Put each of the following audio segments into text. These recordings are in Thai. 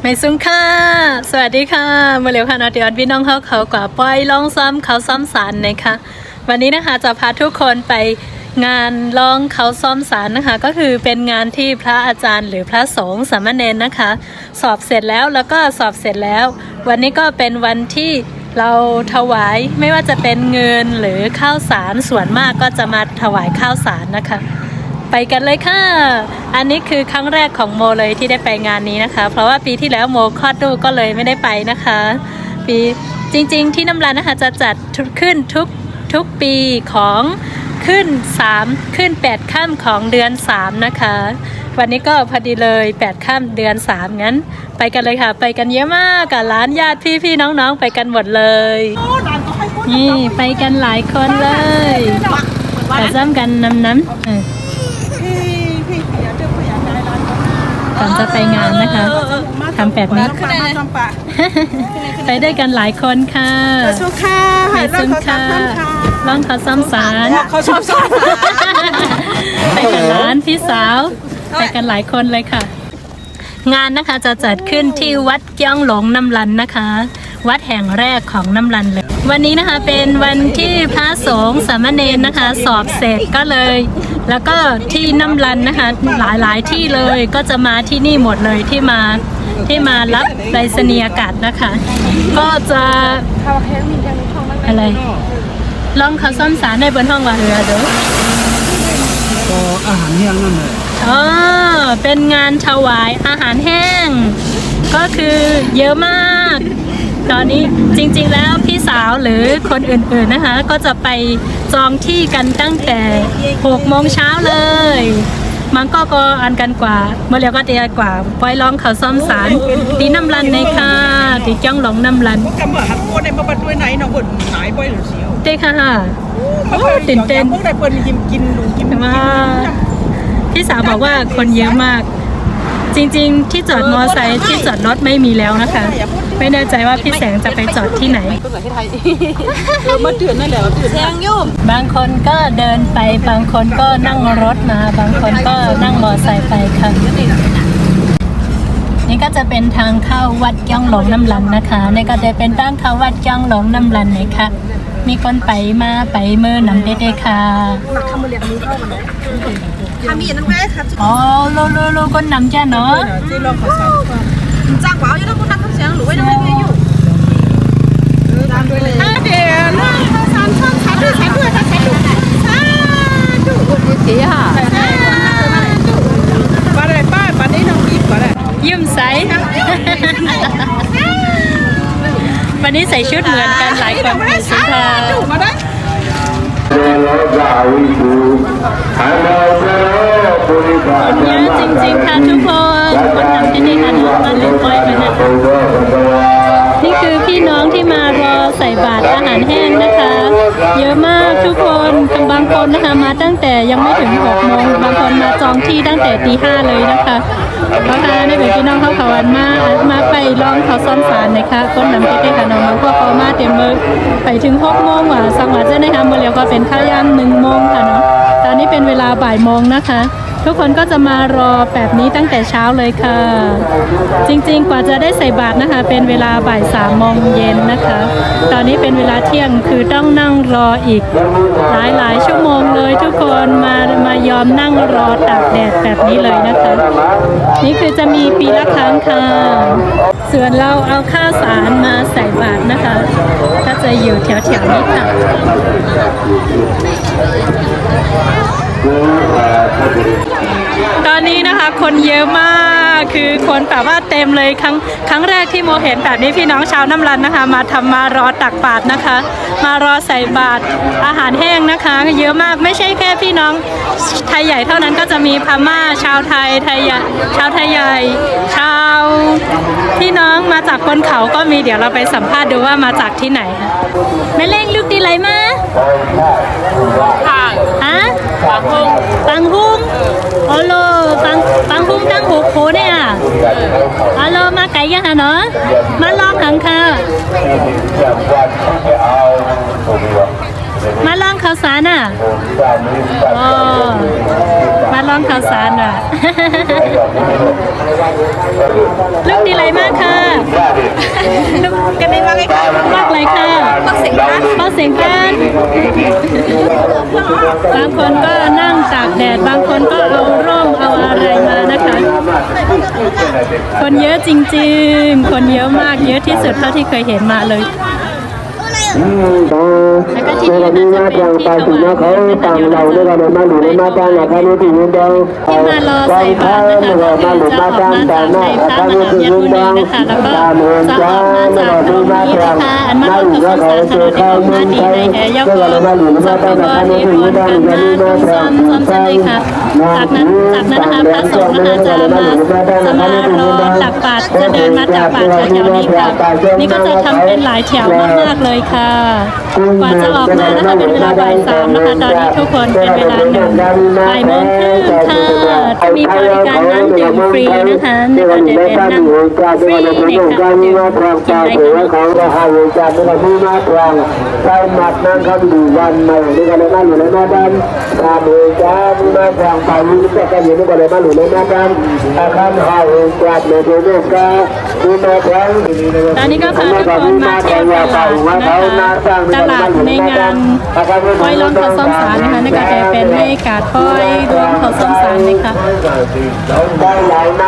ไม่ซุ้มค่ะสวัสดีค่ะมาเร็วค่ะนาเดียนพี่น้องเขากว่าปล่อยลองซ้ำเขาซ้ำสารนะคะวันนี้นะคะจะพาทุกคนไปงานลองเขาซ้อมสารนะคะก็คือเป็นงานที่พระอาจารย์หรือพระสงฆ์สามเณรนะคะ สอบเสร็จแล้วก็สอบเสร็จแล้ววันนี้ก็เป็นวันที่เราถวายไม่ว่าจะเป็นเงินหรือข้าวสารส่วนมากก็จะมาถวายข้าวสารนะคะไปกันเลยค่ะอันนี้คือครั้งแรกของโมเลยที่ได้ไปงานนี้นะคะเพราะว่าปีที่แล้วโมคลอดลูกก็เลยไม่ได้ไปนะคะปีจริงๆที่น้ำรันนะคะจะจัดขึ้นทุกปีของขึ้น8 ค่ำของเดือน3นะคะวันนี้ก็พอดีเลย8 ค่ำเดือน3งั้นไปกันเลยค่ะไปกันเยอะมากกับร้านญาติพี่ๆน้องๆไปกันหมดเลยนี่ไปกันหลายคนเลยแต่ซ้ำกันน้ำก่อนจะไปงานนะคะทำแบบนี้ไปด้วยกันหลายคนค่ะไปซึ่งค่ะร้องเขาซ้ำสารไปกับร้านพี่สาวไปกันหลายคนเลยค่ะงานนะคะจะจัดขึ้นที่วัดเกี้ยงหลงน้ำรันนะคะวัดแห่งแรกของน้ำรันเลยวันนี้นะคะเป็นวันที่พระสงฆ์สามเณรนะคะสอบเสร็จก็เลยแล้วก็ที่น้ำรันนะคะหลายที่เลยก็จะมาที่นี่หมดเลยที่มารับไปรษณียบัตรนะคะก็จะอะไรลองเขาซ้อมสารในบนห้องว่าเรือเด้อก็อาหารแห้งนั่นเลยอ๋อเป็นงานถวายอาหารแห้งก็คือเยอะมากตอนนี้จริงๆแล้วพี่สาวหรือคนอื่นๆนะคะก็จะไปจองที่กันตั้งแต่6 โมงเช้าเลยมันก็อันกันกว่าเมื่อเรียกก็เดียกว่าปล่อยลองเขาซ้อมสารตีน้ำรันในค่ะตีจ้องหลงน้ำรันกำว่าหักคนในมาบัดด้วยไหนเนาะคนหายไปหรือเสียวเต้ค่ะตื่นเต้นพวกได้เปิ้ลกินดูกินมาพี่สาวบอกว่าคนเยอะมากจริงๆที่จอดมอไซค์ที่จอดรถไม่มีแล้วนะคะไม่แน่ใจว่าพี่แสงจะไปจอดที่ไหนมาเตือนนั่นแหละแสงยุ่มบางคนก็เดินไปบางคนก็นั่งรถมาบางคนก็นั่งมอไซค์ไปค่ะนี่ก็จะเป็นทางเข้าวัดเกี้ยงหลงน้ำรันนะคะนี่ก็จะเป็นทางเข้าวัดเกี้ยงหลงน้ำรันนะคะมีคนไปมาไปเมื่อนำเด็กๆค่ะทำมาเรียกมือเข้ามาเลยทำมีอย่างนั้นไหมครับอ๋อโลคนนำจ้าเนาะที่เราขอสั่งจ้างหวาวยังต้องคนนั่งทำเสียงหรือว่ายังไม่มีอยู่ตามด้วยเลยเดี๋ยวนะเขาสั่งช่องใช้ด้วยใช้เพื่อใช้ดูดูดีค่ะมาเลยป้าป้านี้น้องยิ้มมาเลยยิ้มใสวันนี้ใส่ชุดเหมือนกันหลายคนสีทองเยอะจริงๆค่ะทุกคนคนนำที่นี่ค่ะน้องมาเล่นปอยกันนะนี่คือพี่น้องที่มารอใส่บาตรอาหารแห้งนะคะเยอะมากทุกคนบางคนนะคะมาตั้งแต่ยังไม่ถึง6 โมงบางคนมาจองที่ตั้งแต่ตี 5เลยนะคะเพราะค่ะได้เป็นพี่น้องเขาวันมาไปลองเขาซ้อมสารนะคะคนนำที่ได้ค่ะน้องมันก็มาเต็มเลยไปถึง6 โมงว่ะสังหวะเจ้านะคะเมื่อเร็วก็เป็นข้าวย่าง1 โมงค่ะเนาะตอนนี้เป็นเวลาบ่ายโมงนะคะทุกคนก็จะมารอแบบนี้ตั้งแต่เช้าเลยค่ะจริงๆกว่าจะได้ใส่บาตรนะคะเป็นเวลาบ่าย3 โมงเย็นนะคะตอนนี้เป็นเวลาเที่ยงคือต้องนั่งรออีกหลายชั่วโมงเลยทุกคนมายอมนั่งรอตากแดดแบบนี้เลยนะคะนี่คือจะมีปีละครั้งค่ะส่วนเราเอาข้าวสารมาใส่บาตรนะคะก็จะอยู่แถวๆนี้ค่ะตอนนี้นะคะคนเยอะมากคือคนแบบว่าเต็มเลยครั้งแรกที่โมเห็นแบบนี้พี่น้องชาวน้ำรันนะคะมารอตักบาตรนะคะมารอใส่บาตรอาหารแห้งนะคะเยอะมากไม่ใช่แค่พี่น้องไทยใหญ่เท่านั้นก็จะมีพม่าชาวไทยชาวไทยใหญ่ชาวพี่น้องมาจากบนเขาก็มีเดี๋ยวเราไปสัมภาษณ์ดูว่ามาจากที่ไหนค่ะแม่เล่งลูกดีไรมาปังหุ้งอ๋อโลปังหุ้งตั้ง6 โคเนี่ยอ๋อโลมาไก่ยังฮะเนาะมาลองหังค่ะ มาลองข้าวสารอ่ะโอ้มาลองข้าวสารอ่ะ ลูกดีไรมากค่ะลูกกันได้มากเลยค่ะมากเลยค่ะปักเสียงกันปักเสียงกันบางคนก็นั่งตากแดดบางคนก็เอาร่มเอาอะไรมานะคะ คนเยอะจริงๆ คนเยอะมากเยอะที่สุดเท่าที่เคยเห็นมาเลยแล้วก็ที่นี่ก็จะเป็นที่ถวายเขาต่างเราด้วยกันมาหลุดมาตั้งนะคะนี่ที่ยืนเดียวที่มารอใส่บาตรนะคะก็คือจะออกมาจากในพระมหาวิทยามุนีนะคะแล้วก็จะออกมาจากตรงนี้นะคะอันมาลงกับสารถนนที่ออกมาดีในแห่ยกก็สองตัวที่โอนกันมาดูซ้อมเส้นเลยค่ะจากนั้นนะคะพระสงฆ์นะคะจะมารอตักบาตรจะเดินมาตักบาตรแถวๆนี้ค่ะนี่ก็จะทำเป็นหลายแถวมากๆเลยค่ะกว่าจะออกมานะคะเป็นเวลาบ่ายสามนะคะตอนนี้ทุกคนเป็นเวลาบ่ายโมงครึ่งค่ะจะมีบริการน้ำดื่มฟรีนะคะนี่ก็จะเป็นน้ำฟรีในค่ะดื่มกินได้ค่ะ ของเราหายจากในที่มาตรังใส่หมัดนั่งเขาดูวันใหม่นี่ก็เลยมาอยู่ในหน้าด้านทำเองจ้ามีมาตรังไปนี่ก็จะอยู่นี่ก็เลยมาอยู่ในหน้าด้านอาคารหายจากในที่นี้ก็มีมาตรัง ตอนนี้ก็พาทุกคนมาเที่ยวตลาดนะคะตลาดในงานปอยล้อมข้าวส้มสารนะคะนี่ก็จะเป็นบรรยากาศปอยล้อมข้าวส้มสารนะคะ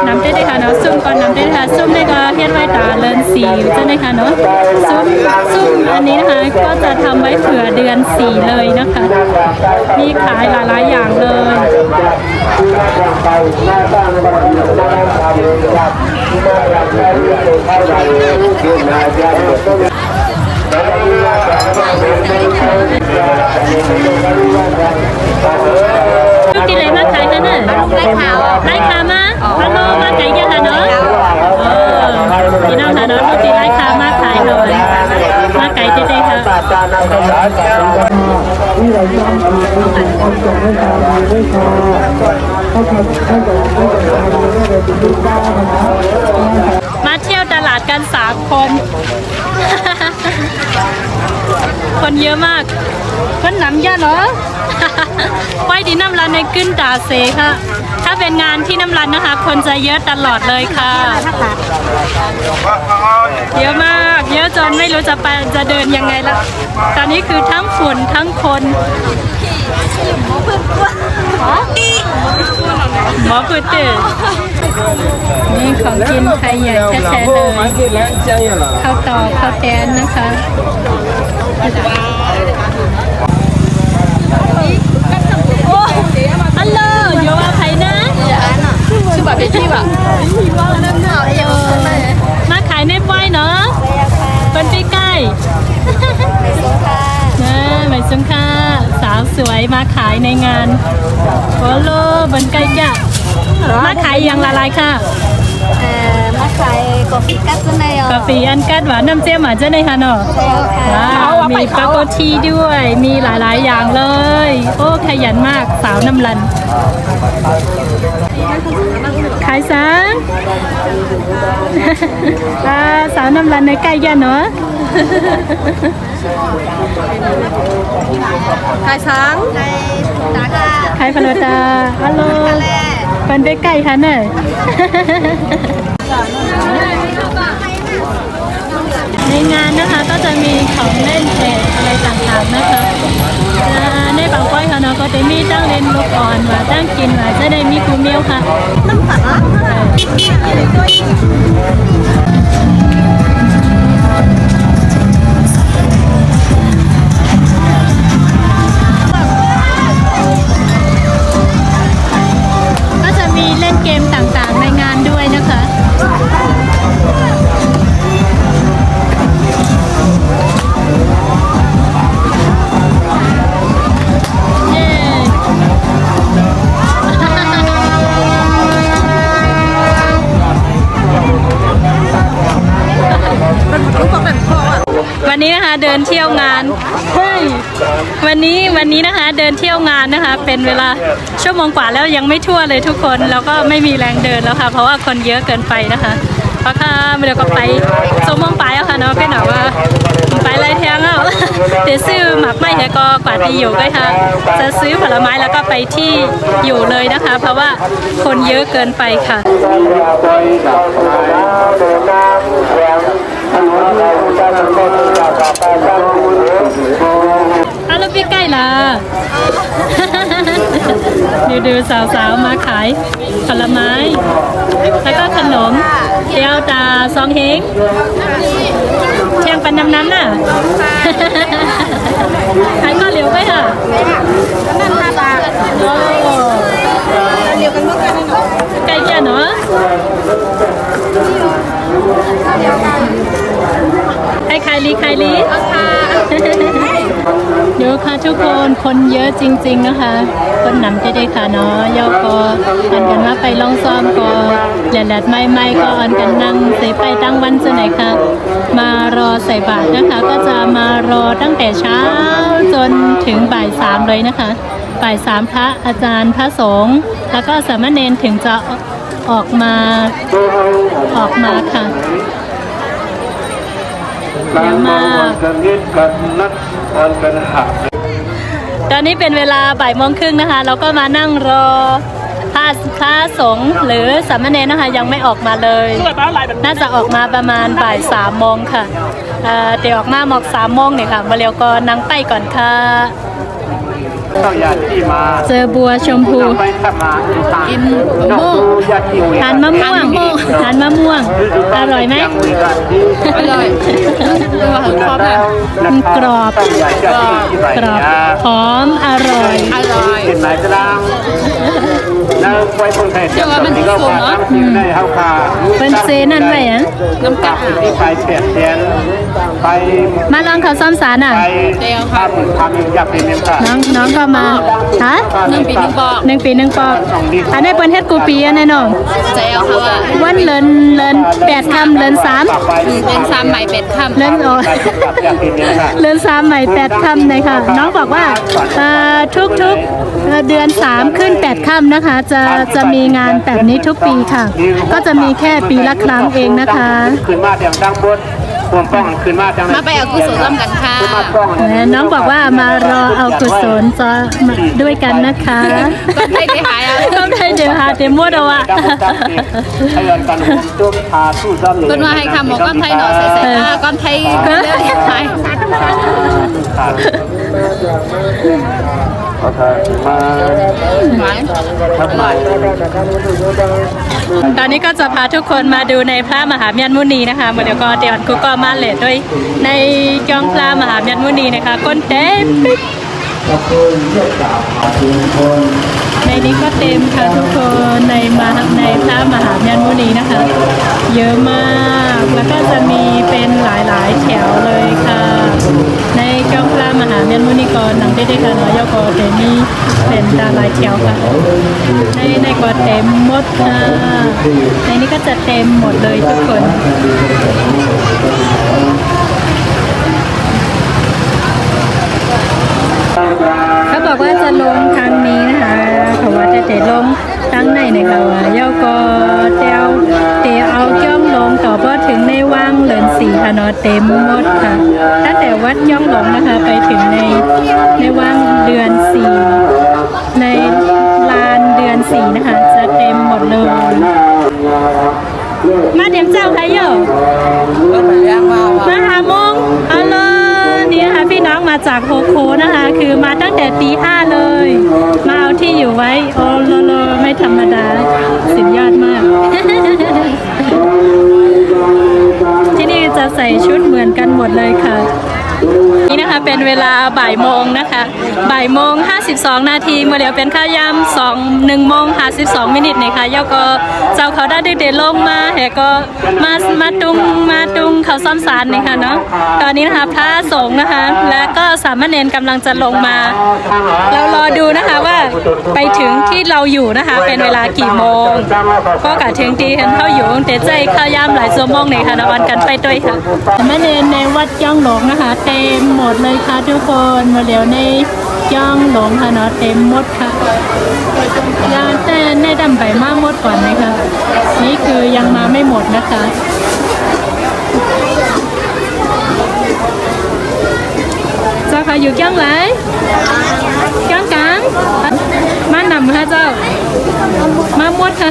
นำได้เลยค่ะเนาะซุ่มก่อนนำได้เลยค่ะซุ่มนี่ก็เฮ็ดไว้ตาเลินสีใช่ไหมคะเนาะซุ่มอันนี้นะคะก็จะทำไว้เผื่อเดือน4เลยนะคะมีขายหลายๆอย่างเลยลูกกินอะไรมาขายคะเนี่ยไล่ขามาฮัลโหลมาขายกันค่ะเนาะพี่น้องค่ะเนาะลูกกินไล่ขามาขายหน่อยมาไก่เจ๊ๆค่ะมาเที่ยวตลาดกัน3 คน คนเยอะมากคนหนำยะเนาะ ไว้ดีน้ำรันในกึ้นตาเซค่ะถ้าเป็นงานที่น้ำรันนะคะ คนจะเยอะตลอดเลยค่ะเยอะมากเยอะจนไม่รู้จะเดินยังไงละตอนนี้คือทั้งฝุ่นทั้งคนหมอพืดตื่นนี่ของกินไทยใหญ่แท้ๆเลยข้าวตอกข้าวแตนนะคะฮัลโหลโยว่าใครนะชื่อแบบพี่แบบมาขายในป้อยเนาะเป็นไปใกล้ไม่ซุ้มค่ะสาวสวยมาขายในงานโอโลบนใกล้จ้ะมาขายอย่างละลายค่ะมาขายกาแฟกัดจะไหนอ่ะ กาแฟอันกัดหวานน้ำเจ้มหวานจะไหนคะเนาะมีปาโกทีด้วยมีหลายๆอย่างเลยโอ้ขยันมากสาวน้ำรันขายสัง สาวน้ำรันในใกล้ยันเนาะ ขายช้างขายตาค่ะขายพลตาฮัลโหลเป็นไปใกล้ค่ะเนอะ ในงานนะคะก็จะมีของเล่นแจกอะไรต่างๆนะคะในบางก้อยค่ะเนาะก็จะมีตั้งเล่นลูกอ่อนว่าตั้งกินว่าจะได้มีกูเมียวค่ะน้ำตาก็จะมีเล่นเกมต่างๆในงานด้วยนะคะวันนี้นะคะเดินเที่ยวงานเฮ้ยวันนี้นะคะเดินเที่ยวงานนะคะเป็นเวลาชั่วโมงกว่าแล้วยังไม่ทั่วเลยทุกคนแล้วก็ไม่มีแรงเดินแล้วค่ะเพราะว่าคนเยอะเกินไปนะคะ เพราะค่ะเดี๋ยวก็ไปโซมองไปอะค่ะเนาะก็หนาว่าไปไรแทงอ่ะเดี๋ยวซื้อหมักไม้แล้วก็กว่าที่อยู่ก็ค่ะจะซื้อผลไม้แล้วก็ไปที่อยู่เลยนะคะ เพราะว่าคนเยอะเกินไปค่ะอ้าวแล้วพี่ใกล้ล่ะ ดูสาวๆมาขายผลไม้แล้วก็ขนมเดียวตาซองเฮงเชียงปันน้ำน่ะ ขายก็เหลียวไปค่ะ นั่น5 บาท โอ้ เดียวกันเมื่อกันเนาะ ใกล้แก่เนาะให้ขายลีเดี๋ยวค่ะทุกคนเยอะจริงๆนะคะคนนำจะได้ค่ะเนาะยอก็อันกันว่าไปลองซ้อมก็แหลดไม่ก็อันกันนั่งเสไปตั้งวันจะไหนค่ะมารอใส่บาตรนะคะก็จะมารอตั้งแต่เช้าจนถึงบ่าย3เลยนะคะบ่าย3พระอาจารย์พระสงฆ์แล้วก็สามเณรถึงจะออกมาค่ะเยอะมากตอนนี้เป็นเวลาบ่ายโมงครึ่งนะคะเราก็มานั่งรอพระสงฆ์หรือสามเณรนะคะยังไม่ออกมาเลยน่าจะออกมาประมาณบ่าย3 โมงค่ะเดี๋ยวออกมาหมอก3 โมงเนี่ยค่ะมาเร็วก็นั่งไปก่อนค่ะเจอบัวชมพูกินโม่ทานมะม่วงอร่อยไหมอร่อยมันกรอบหอมอร่อยจะว่ามันสูงเนาะเป็นเซนั่นไปอ่ะน้ำกัดมาลองเขาซ้อมสารอ่ะเดียวค่ะน้องก็มาฮะ1 ปี 1 ปอก 1 ปี 1 ปอกอันนี้เป็นเฮ็ดกูปีอันนี้น้องเจียวค่ะว่าวันเลิน8 ค่ำเลิน3เป็น3 ใหม่8 ค่ำเลินโอเลิน3 ใหม่8 ค่ำเลยค่ะน้องบอกว่าทุกเดือน3ขึ้น8 ค่ำนะคะจะมีงานแบบนี้ทุกปีค่ะก็จะมีแค่ปีละครั้งเองนะคะขึ้นมาอย่างดังบดมาไปเอากุศลร่วมกันค่ะน้องบอกว่ามารอเอากุศลจะด้วยกันนะคะก็ได้ที่หายอ่ะต้องได้เดี๋ยวหาเต็มหมดเอาอะคุณมาให้คำบอกก้อนไทยหน่อยใส่ก้อนไทยก็เลือกไทยตอนนี้ก็จะพาทุกคนมาดูในพระมหาเมียนมุนีนะคะเดี๋ยวกูก็มาเลดด้วยในกองพระมหาเมียนมุนีนะคะก้นเต็มในนี้ก็เต็มค่ะทุกคนในพระมหาเมียนมุนีนะคะเยอะมากแล้วก็จะมีเป็นหลายแถวเลยค่ะในกองพระมหาเมียนมุนีก็หนังได้ค่ะเนาะยกเต็มนี่เป็นหลายแถวค่ะในก็เต็มหมดค่ะในนี้ก็จะเต็มหมดเลยทุกคนเขาบอกว่าจะลงทางนี้นะคะเขาว่าจะลงทางไหนนะคะว่าเย้าก็เตียวเอาจ้องลงต่อพอถึงในว่างเลิน4ค่ะเนาะเต็มหมดค่ะตั้งแต่วัดย่องหลงนะคะไปถึงในว่างเดือน4ในลานเดือน4นะคะจะเต็มหมดเลยมาเดี๋ยวเจ้าใครเยอะมาหาโมงเอาเลยนี่นะคะพี่น้องมาจากโฮโคนะคะคือมาตั้งแต่ตี 5เลยมาเอาที่อยู่ไว้โอ้โลไม่ธรรมดาสุดยอดมาก ที่นี่จะใส่ชุดเหมือนกันหมดเลยค่ะนี่นะคะเป็นเวลาบ่ายโมงนะคะบ่ายโมง52 นาทีเมื่อเดี๋ยวเป็นข้าวยำ1 โมง52 มินินะคะย่อก็เจ้าเขาได้เดินลงมาแหก็มาตุงเขาซ้อมสารนี่ค่ะเนาะตอนนี้นะคะพระสงฆ์นะคะและก็สามเณรกำลังจะลงมาเรารอดูนะคะว่าไปถึงที่เราอยู่นะคะเป็นเวลากี่โมงก็กะถึงตีเห็นเขาอยู่แต่ใจข้าวยำหลายชั่วโมงนี่ค่ะนอนกันไปด้วยค่ะสามเณรในวัดย่องหลงนะคะเต็มหมดเลยค่ะทุกคนมาเดี๋ยวในย่องหลงค่ะเนาะเต็มหมดค่ะยาแต่ในดำใบมากหมดก่อนเลยค่ะ นี่คือยังมาไม่หมดนะคะเจ้าค่ะอยู่เกี้ยงไหนเกี้ยงกลางมาหนำค่ะเจ้ามาหมดค่ะ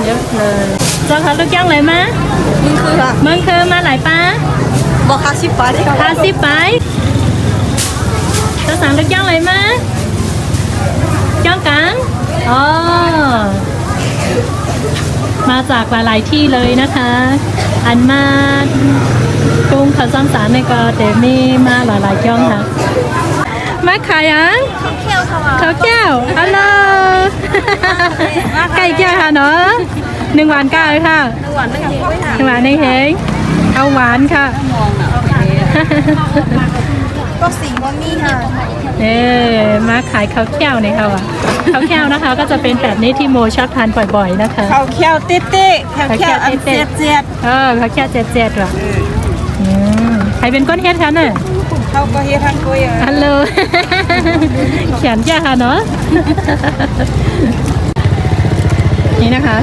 เยอะเลยเจ้าค่ะลูกเกี้ยงไหนมา มึงคือค่ะ เมืองคือมาหลายป้า บอกคาสิบบาทได้ค่ะ 50 ไปเจ้าสั่งลูกเกี้ยงไหนมาเกี้ยงกลางอ๋อมาจากหลายๆที่เลยนะคะ อันมากรุงเขาซ้ำสารในก็เดมีมาหลายๆย่องค่ะมาขายอ่ะ เที่ยวค่ะ ข้าวแก้วฮัลโหลไก่แก้วค่ะเนาะ1 หวาน9เลยค่ะ หวานนั่งเองไว้ค่ะ 1 หวานในเฮงเอาหวานค่ะ ก็สีว่ามีค่ะ มาขายข้าวแก้วเนี่ยค่ะว่ะข้าวแก้วนะคะ ก็จะเป็นแบบนี้ที่โมชอบทานบ่อยๆนะคะ ข้าวเคี่ยวเต๊ะๆข้าวเคี่ยวอันเจ็ด ข้าวแก้วเจ็ดว่ะใครเป็นก้นเฮ็ดคะเนี่ย ๆเขาก็เฮ็ดทั้งกุ้ย ฮัลโหล เขียนแก้ค่ะเนาะ นี่นะคะ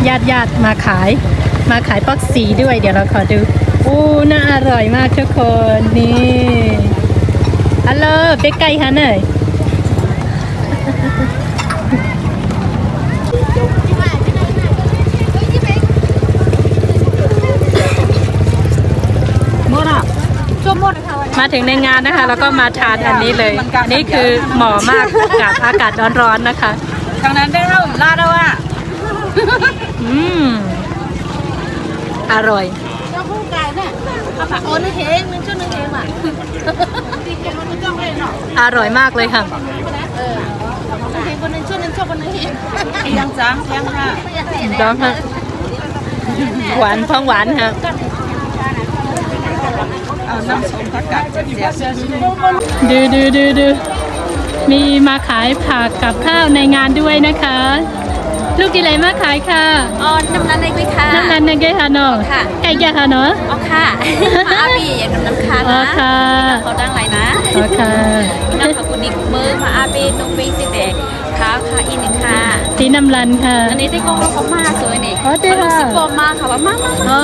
ญาติมาขายป๊อกสีด้วย เดี๋ยวเราขอดูอู้น่าอร่อยมากทุกคนนี่ฮัลโหลเป๊กไก่ค่ะเนย หมดอ่ะจบหมดค่ะ มาถึงในงานนะคะ แล้วก็มาทานอันนี้เลย อันนี้คือเหมาะมากกับอากาศร้อนๆนะคะ ทางนั้นได้เท่าลาดแล้วอ่ะ อร่อย เจ้าผู้กายเนี่ยข้าวผัดโอนนึงเองนึงชั่วนึงเองอ่ะดีจังมันจ้องเลยเนาะ อร่อยมากเลยค่ะ เองคนนึงชั่วนึงชั่วคนนึงเองยังจังยังค่ะ ร้องค่ะหวานพ้องหวานค่ะ เอาน้ำส้มผักกาดเจียว ดูมีมาขายผักกับข้าวในงานด้วยนะคะ ลูกดีไรมาขายค่ะ อ๋อน้ำนั้นในกุ้ยค่ะ น้ำมันในเกฮานอ ค่ะ ไก่แก่ฮานอ อ๋อค่ะ มาอาบีอย่างน้ำค้าง อ๋อ นะ ค่ะ เขาดังไรนะ อ๋อค่ะ น้ำขอบคุณดีกุเบอร์มาอาบีตรงบีสิเดค่ะค่ะอีกหนึ่งค่ะ ตีน้ำรันค่ะ อันนี้ที่กองเราเขามาสวยนี่ อ๋อเจ้าค่ะ สิบปอมาค่ะว่ามา อ๋อ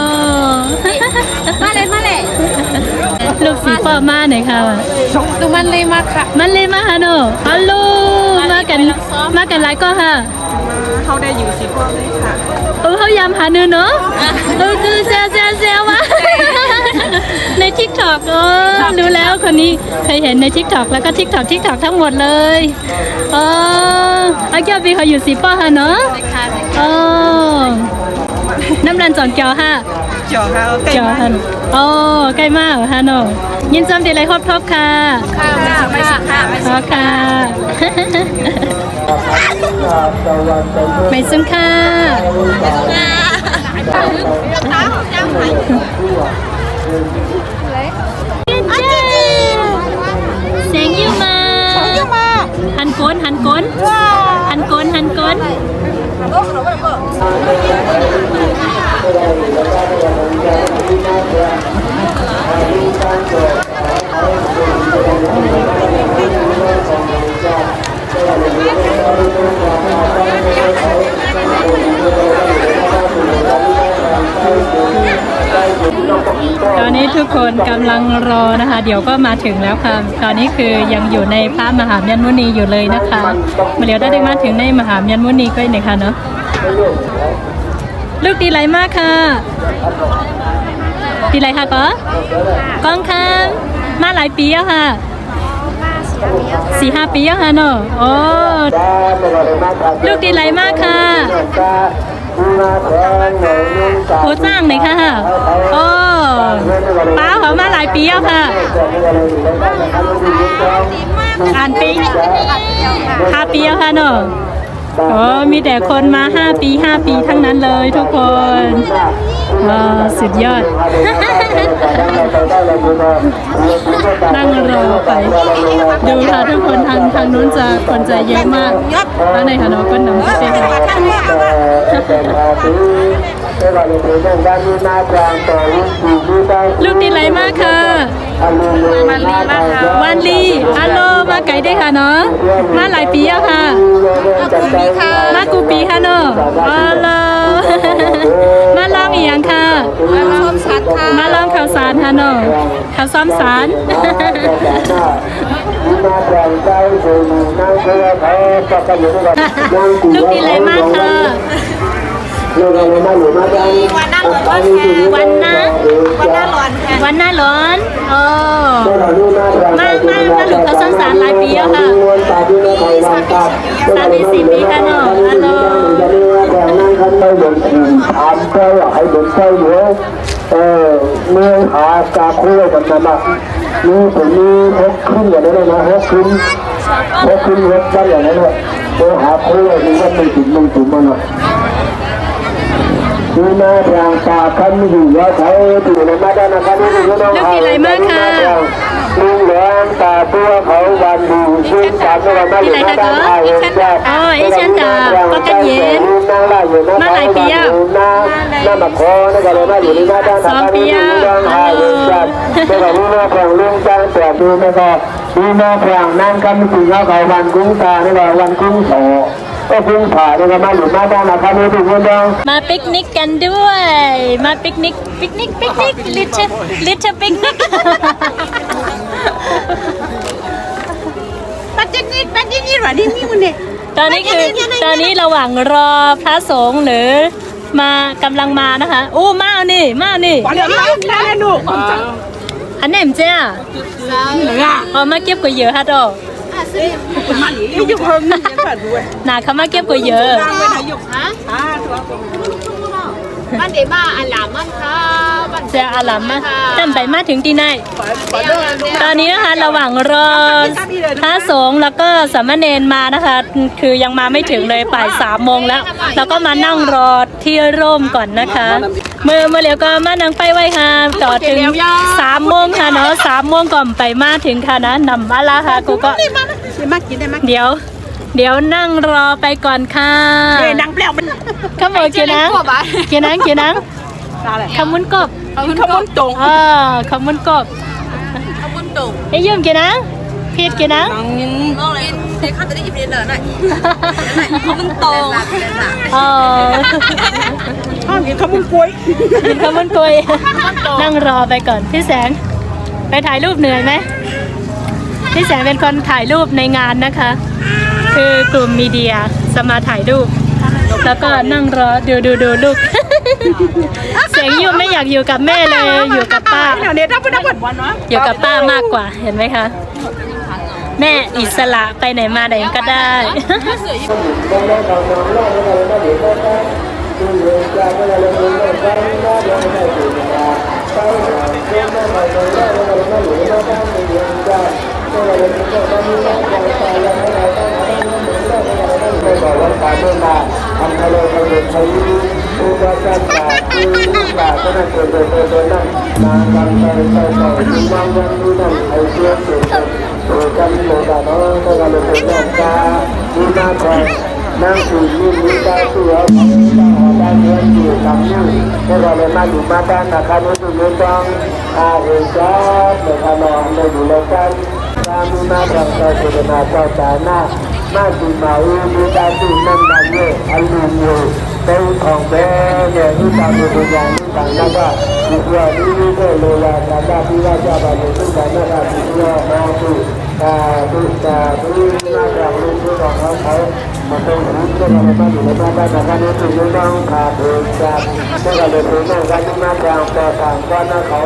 มาเลย ลูกสีปอมาหน่อยค่ะ ดูมันเลยมาค่ะ มันเลยมาฮานอฮัลโหลมากันหลายก็ค่ะ เขาได้อยู่สิพวกนี้ค่ะ เขายำหาเนื้อเนาะคือแซววะ ใน TikTok รู้แล้วคนนี้เคยเห็นใน TikTok แล้วก็ TikTok ทั้งหมดเลยอาเกียวบีเขาอยู่สีป้อฮะเนาะ ค่ะ น้ำรันจอนเกียวฮะ เจียวค่ะใกล้ เกียว มา ฮะใกล้มากฮะเนาะยินจำดีไรครบค่ะ ค่ะไม่สิค่ะไม่สิ ค่ะ ไม่ซึ้งค่ะเสียงยิ้มมาหันก้นหันก้น ตอนนี้ทุกคนกำลังรอนะคะ เดี๋ยวก็มาถึงแล้วค่ะ ตอนนี้คือยังอยู่ในพระมหายันมุนีอยู่เลยนะคะมาเดี๋ยวได้มาถึงในมหายันมุนีก็อีกหน่อยค่ะเนาะลูกดีไรมากค่ะ ดีไรค่ะก้องค่ะมาหลายปีแล้วค่ะ4-5 ปีแล้วค่ะเนาะโอ้ลูกดีไรมากค่ะโคจ้างหน่อยค่ะโอ้ป้าเขามาหลายปีแล้วค่ะอ่านปี5 ปีแล้วค่ะเนาะโอ้มีแต่คนมา5 ปีทั้งนั้นเลยทุกคนสุดยอด นั่งรอไปดูค่ะทุกคนทางนู้นจะคนใจเยอะมากแล้วในค่ะน้องก็นำไปเป็นลูกดีไรมากค่ะวันลีฮัลโหลมาไกลได้ค่ะเนาะมาหลายปีแล้วค่ะมากูปีค่ะเนาะฮัลโหล มาลองอีหยังค่ะ มาลองสัตว์ค่ะ มาลองข้าวสารฮะน้องข้าวซ้อมสาร ลูกดีเลยมากค่ะ วันหน้าร้อนแค่ วันหน้า วันหน้าร้อนแค่ วันหน้าร้อนโอ้มาลูกข้าวซ้อมสารหลายปีแล้วค่ะ34 ปีค่ะน้องฮัลโหล เมื่อหาจาคู่กันมานี่ผมมีฮกขึ้นอย่างนั้นนะฮกขึ้นฮกได้อย่างนั้นเลยเมื่อหาคู่นี่ก็ไม่ถึงมันหรอกนี่มาทางตาคันอยู่แล้วใช้อยู่ในมาด้านนะครับนี่คือน้องเขาลุงแหลมตาตัวเขาวันดูซึ่งตาไม่ได้มาอยู่มาด้านไทยจ้ามาหลายปีอ่ะน้ามาคอนี่ก็เลยมาอยู่ในมาด้านนะครับนี่คือน้องไทยจ้าแต่ก็นี่มาแข่งลุงจ้างแต่ดูไม่ก็นี่มาแข่งนั่งกันถึงเขาวันกุ้งตานี่ก็วันกุ้งโสก็พึ่งผ่าเนี่ยมาอยู่มาด้านนะครับนี่ดูคนเดียว มาปิกนิกกันด้วย มาปิกนิกลิทเทิลปิกนิก ปัจจุบันหรอนี่มีมันเนี่ย ตอนนี้ระหว่างรอพระสงฆ์หรือมากำลังมานะคะอู้มาเอานี่ วันเดียวแล้วหนู อันนี้มเจ้าเอามาเก็บก๋วยเยอะฮะดอก นี่อยู่เพิ่มนี่ยังผ่านด้วย หนาเขามาเก็บก๋วยเยอะ ตั้งไว้นะอยู่ฮะมันเดมาอัลลามันค่ะมัน เจ้าอาลัมมาตั้งไปมาถึงที่ไหนตอนนี้นะคะระหว่างรอพระสงฆ์แล้วก็สามเณรมานะคะ คือยังมาไม่ถึงเลยบ่าย3 โมงแล้วแล้วก็มานั่งรอที่ร่มก่อนนะคะเมื่อเร็วก็มานั่งไปไหว้ค่ะต่อถึง3 โมงค่ะเนาะ3 โมงก่อนไปมาถึงค่ะนะนำมาละค่ะกูก็ มากินได้ไหม เดี๋ยวนั่งรอไปก่อนค่ะ นังเปล่ามัน ขโมยเกียนังขมุนกบ ขมุนตรง ขมุนกบ ขมุนตรง ไอ้ยืมเกียนังพีดเกียนัง น้องเลยเด็กข้าจะได้ยินเรียนหน่อยขมุนตรง กินขมุนป่วย กินขมุนกล้วยนั่งรอไปก่อนพี่แสงไปถ่ายรูปเหนื่อยไหมพี่แสงเป็นคนถ่ายรูปในงานนะคะ คือกลุ่มมีเดียจะมาถ่ายรูปแล้วก็นั่งรอดูลูก เสียงยุ่ไม่อยากอยู่กับแม่เลยอยู่กับป้า เนี่ยถ้าพูดได้หมดวันวะ อยู่กับป้ามากกว่าเห็นไหมคะแม่อิสระไปไหนมาไหนก็ได้ ไม่บอกว่าการเมืองมาทำให้เราเป็นใช้ผู้ว่าการตาผู้ตาก็นั่นเกิดนั่นมาการไปที่วางวันนี้นั่นไอ้เชื่อเชื่อกันโมดาโน่ก็การเป็นนั่นจ้าดูหน้าคอยนั่งอยู่นี่มีตาตัวเขาได้เงินอยู่ทำนี่ก็เลยมาอยู่มาด้านนะครับนี่คือเรื่องต้องเองจ้าเดี๋ยวเราลองไปดูแล้วกันมีมาทางใจเจตนาเจ้าตาหน้ามาดูมามีตาดูนั่นนั่นเนี่ยอันนี้อยู่เป็นของแม่เนี่ยที่ทำอยู่อย่างนี้ต่างนั้นก็อีกอย่างนี้ก็เลยว่าการได้ที่ว่าจะมาอยู่ที่ไหนนะครับที่ว่ามาดูดูมาจากลูกของเขามาเป็นผู้ก็เลยมาอยู่ในบ้านได้นะครับนี่คือน้องขาเดินจากก็เลยเป็นน้องกันมาจากแต่ต่างก็นั่งเขา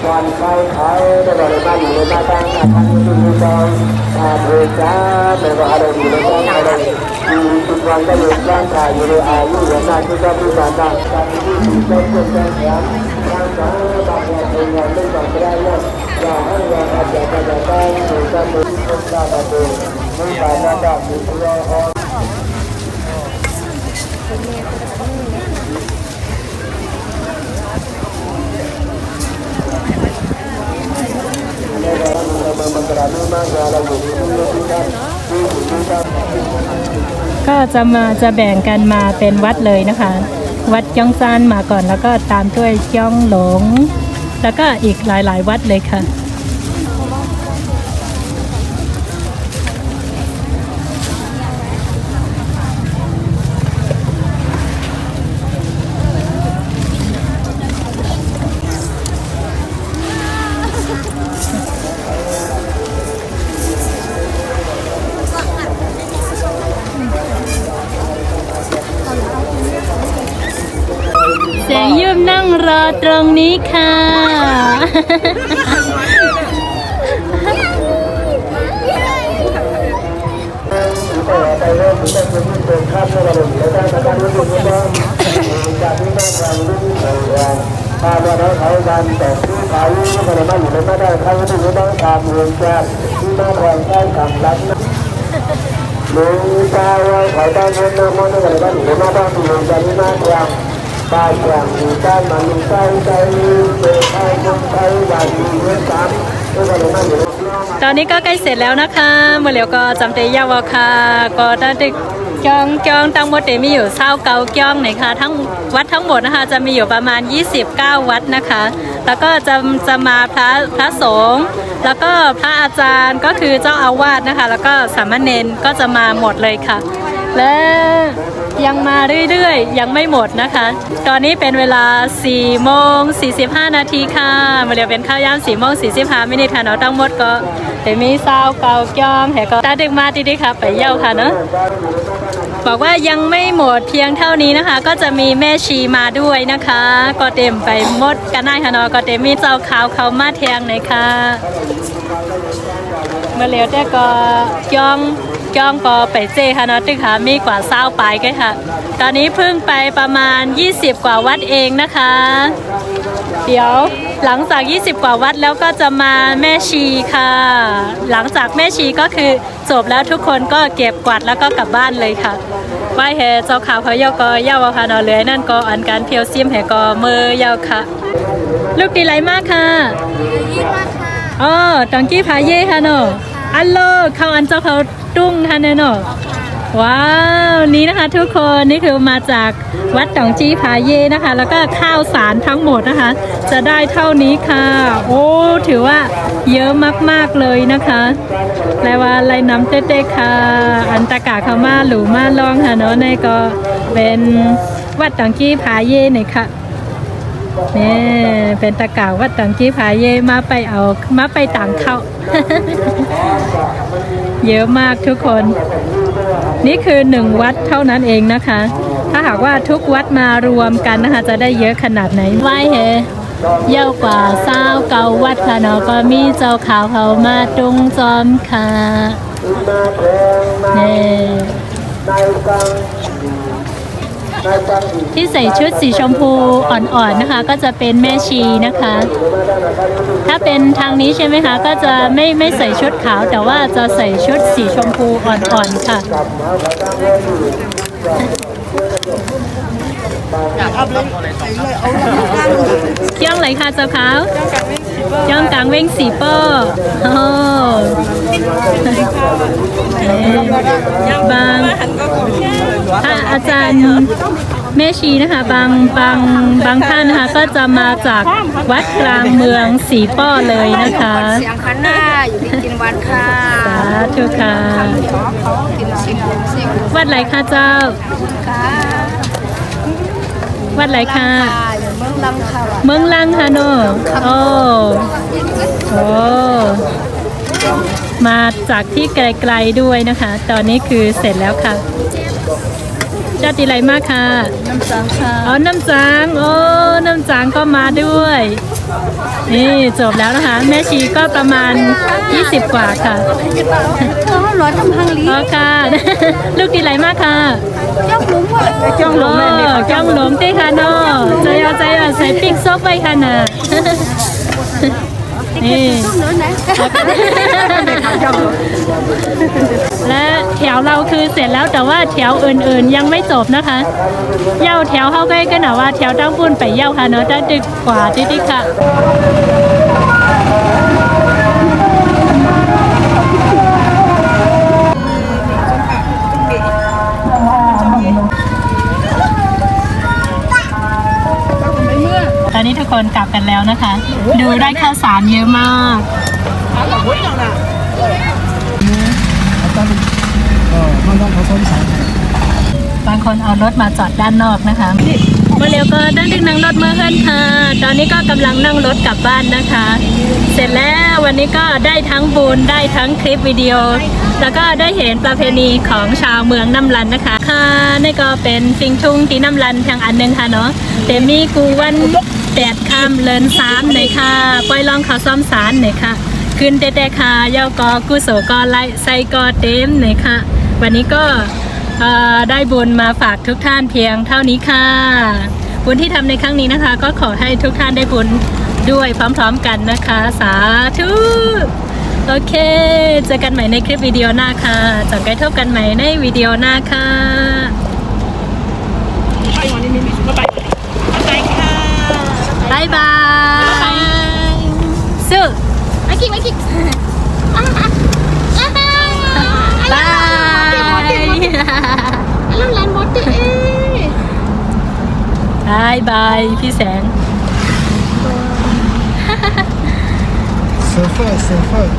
วันไปเขาก็เลยมาอยู่ในบ้านได้นะครับนี่คือน้องขาเดินจากแต่ว่าอะไรอยู่ในบ้านอะไรทุกวันก็อยู่ร่างกายอยู่ในอายุอย่างนั้นที่ก็มีการตั้งการที่เป็นแขนร่างกายบางอย่างเป็นอย่างไม่ต้องได้เลยอย่าให้เราอาจจะได้ถึงจะมีคนตาบอดไม่ตาหน้าดำมีเรื่องของก็จะแบ่งกันมาเป็นวัดเลยนะคะ วัดจ้องซานมาก่อนแล้วก็ตามด้วยจ้องหลง แล้วก็อีกหลายๆวัดเลยค่ะ งยืมนั่งรอตรงนี้ค่ะ ไปเริ่มที่จะเป็นข้ามในระบบและการรู้สึกว่าจากที่มาทางรุ่นตามมาแล้วเขาการแต่ที่ขายที่มาแล้วอยู่ในมาได้เขาที่ไม่ต้องตามเรื่องจากที่มาทางใต้ขังรัฐลุงตาว่าเขาต้องเงินน้ำมันในระบบอยู่ในมาได้ลุงจะที่มาทางตายอย่างมีการมันมีใจใจเปิดไฟลงไฟวันมีเงินซ้ำในระบบอยู่ ตอนนี้ก็ใกล้เสร็จแล้วนะคะเมื่อเร็วก็จำเตยาวค่ะก็ได้จ้องตั้งหมดเตมีอยู่29จ้องไหนคะทั้งวัดทั้งหมดนะคะจะมีอยู่ประมาณ29วัดนะคะ แล้วก็จะมาพระสงฆ์แล้วก็พระอาจารย์ก็คือเจ้าอาวาสนะคะ แล้วก็สามเณรก็จะมาหมดเลยค่ะ และยังมาเรื่อยๆยังไม่หมดนะคะ ตอนนี้เป็นเวลา4โมง45นาทีค่ะมาเรียกเป็นข้าวยาม4โมง45มินิค่ะเนาะทั้งหมดก็แต่มีซาวเก่าจ้องแหก็ตาดึกมาดีๆค่ะไปเยี่ยวค่ะเนาะบอกว่ายังไม่หมดเพียงเท่านี้นะคะ ก็จะมีแม่ชีมาด้วยนะคะ ก็เต็มไปหมดกันได้ค่ะเนาะก็เต็มมีเจ้าขาวเขามาแทงหน่อยค่ะเมื่อเร็วแต่ก็จ้องก็ไปเจค่ะเนาะตึกค่ะมีกว่า20ปลายกันค่ะตอนนี้เพิ่งไปประมาณ20กว่าวัดเองนะคะ เดี๋ยวหลังจาก20กว่าวัดแล้วก็จะมาแม่ชีค่ะหลังจากแม่ชีก็คือจบแล้วทุกคนก็เก็บกวาดแล้วก็กลับบ้านเลยค่ะไหว้แห่เจ้าขาวเขาเยาก็เยาค่ะเนาะเลยนั่นก็อันการเพียวซิมแห่ก็มือเยาค่ะลูกดีไรมากค่ะอ๋อตองกี้พาเย่ค่ะเนาะอัลโลเขาอันเจ้าเขาตุ้งค่ะเนาะว้าวนี้นะคะทุกคนนี่คือมาจากวัดตองจี้ผาเย่นะคะแล้วก็ข้าวสารทั้งหมดนะคะจะได้เท่านี้ค่ะโอ้ถือว่าเยอะมากๆเลยนะคะแปลว่าไรน้ำเต๊ะๆค่ะอันตะกาเขามาหลูมาลองค่ะเนาะนี่ก็เป็นวัดตองจี้ผาเย่นี่ค่ะนี่เป็นตะกาวัดตองจี้ผาเย่มาไปต่างเข้า เยอะมากทุกคนนี่คือ1วัดเท่านั้นเองนะคะ ถ้าหากว่าทุกวัดมารวมกันนะคะจะได้เยอะขนาดไหนไหว้เฮเยอะกว่า29วัดค่ะเนาะก็มีเจ้าขาวเขามาตุงจอมค่ะนี่ที่ใส่ชุดสีชมพูอ่อนๆนะคะก็จะเป็นแม่ชีนะคะ ถ้าเป็นทางนี้ใช่ไหมคะก็จะไม่ใส่ชุดขาวแต่ว่าจะใส่ชุดสีชมพูอ่อนๆค่ะย่องไหลค่ะเจ้าขาวย่องกลางเว้งสีป้อบางถ้าอาจารย์แม่ชีนะคะบางท่านนะคะก็จะมาจากวัดกลางเมืองสีป้อเลยนะคะ เสียงคันหน้าอยู่ที่กินวัดค่ะ สาธุค่ะ กินสิ่ง วัดไหนคะเจ้า ค่ะ วัดไหนคะ อยู่เมืองลังค่ะ เมืองลังค่ะโนโอ้มาจากที่ไกลๆด้วยนะคะ ตอนนี้คือเสร็จแล้วค่ะเจ้าตีไรมากค่ะน้ำจางค่ะอ๋อน้ำจางโอ้น้ำจางก็มาด้วยนี่จบแล้วนะคะแม่ชีก็ประมาณ20กว่าค่ะร้อนทำพังลี อ๋อค่ะ ลูกตีไรมากค่ะ จ้องหลุมหมดจ้องหลุม จ้องหลงตีค่ะเนาะใจเอาใส่ปิ๊กซบไปค่ะน่ะนี่ และแถวเราคือเสร็จแล้วแต่ว่าแถวอื่นๆยังไม่จบนะคะเย่าแถวเข้าใกล้กันหน่ะว่าแถวตั้งปุ่นไปเย่าค่ะเนาะตั้งดึกกว่าที่ค่ะตอนนี้ทุกคนกลับกันแล้วนะคะ ดูได้ข้าวสารเยอะมากบาง คนเอารถมาจอดด้านนอกนะคะเมื่อเร็วก็ได้นั่งรถมาเฮิรนค่ะตอนนี้ก็กำลังนั่งรถกลับบ้านนะคะ เสร็จแล้ววันนี้ก็ได้ทั้งบุญได้ทั้งคลิปวิดีโอ แล้วก็ได้เห็นประเพณีของชาวเมืองน้ำรันนะคะค่ะนี่ก็เป็นฟิงชุงที่น้ำรันทางอันหนึงค่ะเนาะเตมีกูวัน8 ค่ำเลิน3เลยค่ะปล่อยลองเขาซ้อมสารหน่อยค่ะขึ้นแต่ค่ะเย้ากอกุโสกอไลไซกอเต็มหน่อยค่ะวันนี้ก็ได้บุญมาฝากทุกท่านเพียงเท่านี้ค่ะบุญที่ทำในครั้งนี้นะคะ ก็ขอให้ทุกท่านได้บุญด้วยพร้อมๆกันนะคะสาธุโอเคเจอกันใหม่ในคลิปวิดีโอหน้าค่ะจังไกลทบกันใหม่ในวิดีโอหน้าค่ะ ไปวันนี้มีมาไปค่ะ บายบายสู้ ไม่กินไม่กิน บาย แล้วร้านมดเด้ บายบายพี่แสง เซิร์ฟเฟอร์